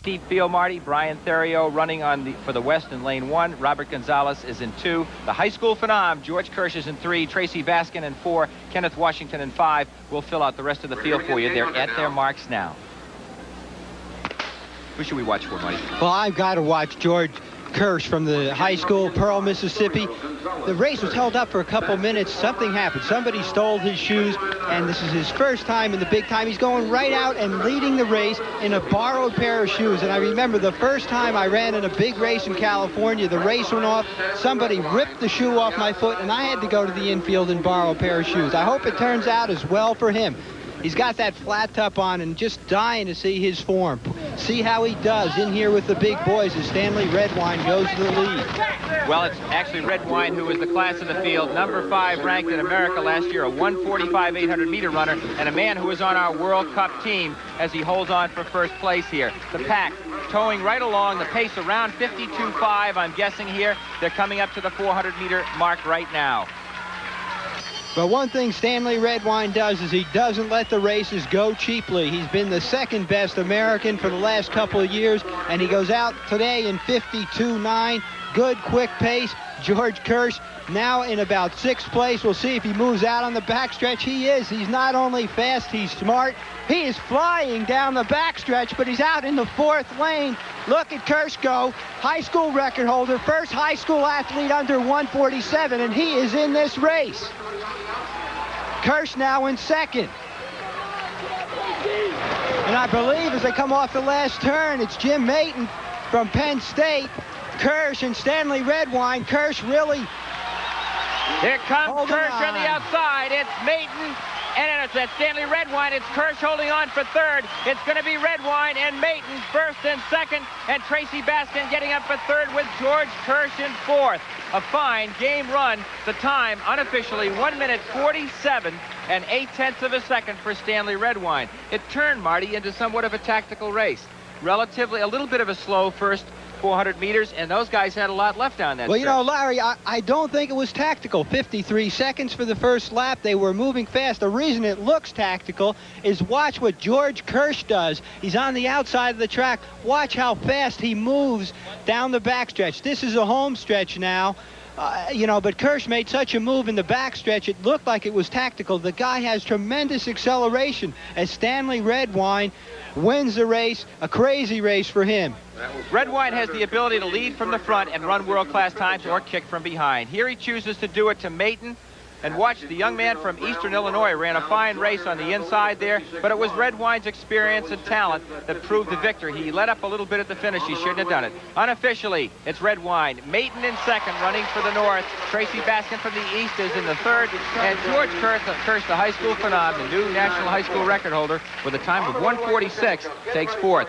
Deep field, Marty. Brian Theriot running for the West in lane 1. Robert Gonzales is in 2. The high school phenom, George Kersh, is in 3. Tracy Baskin in 4. Kenneth Washington in 5. We'll fill out the rest of the field for you. They're at their marks now. Who should we watch for, Marty? Well, I've got to watch George Kersh from the high school, Pearl, Mississippi. The race was held up for a couple minutes. Something happened. Somebody stole his shoes, and this is his first time in the big time. He's going right out and leading the race in a borrowed pair of shoes. And I remember the first time I ran in a big race in California, the race went off. Somebody ripped the shoe off my foot, and I had to go to the infield and borrow a pair of shoes. I hope it turns out as well for him. He's got that flat top on and just dying to see his form. See how he does in here with the big boys as Stanley Redwine goes to the lead. Well, it's actually Redwine who was the class of the field, number 5 ranked in America last year, a 1:45 800-meter runner, and a man who is on our World Cup team as he holds on for first place here. The pack towing right along, the pace around 52.5, I'm guessing here. They're coming up to the 400-meter mark right now. But one thing Stanley Redwine does is he doesn't let the races go cheaply. He's been the second best American for the last couple of years, and he goes out today in 52.9. Good, quick pace. George Kersh now in about 6th place. We'll see if he moves out on the backstretch. He is. He's not only fast, he's smart. He is flying down the backstretch, but he's out in the 4th lane. Look at Kersh go. High school record holder, first high school athlete under 147, and he is in this race. Kersh now in 2nd. And I believe as they come off the last turn, it's Jim Maton from Penn State. Kersh and Stanley Redwine. Kersh really... Here comes Kersh on the outside. It's Maton. And it's Stanley Redwine. It's Kersh holding on for 3rd. It's going to be Redwine and Maton 1st and 2nd. And Tracy Baskin getting up for 3rd with George Kersh in 4th. A fine game run. The time unofficially 1 minute 47 and 8/10 of a second for Stanley Redwine. It turned, Marty, into somewhat of a tactical race. Relatively a little bit of a slow first 400 meters, and those guys had a lot left on that. Well, you know, Larry, I don't think it was tactical. 53 seconds for the first lap. They were moving fast. The reason it looks tactical is watch what George Kersh does. He's on the outside of the track. Watch how fast he moves down the backstretch. This is a home stretch now. You know, but Kersh made such a move in the backstretch, it looked like it was tactical. The guy has tremendous acceleration as Stanley Redwine wins the race, a crazy race for him. Redwine has the ability to lead from the front and run world-class times or kick from behind. Here he chooses to do it to Maton. And watch, the young man from Eastern Illinois ran a fine race on the inside there, but it was Redwine's experience and talent that proved the victor. He let up a little bit at the finish. He shouldn't have done it. Unofficially, it's Redwine. Maton in 2nd, running for the north. Tracy Baskin from the east is in the 3rd. And George Kersh, the high school phenom, the new national high school record holder, with a time of 1:46, takes 4th.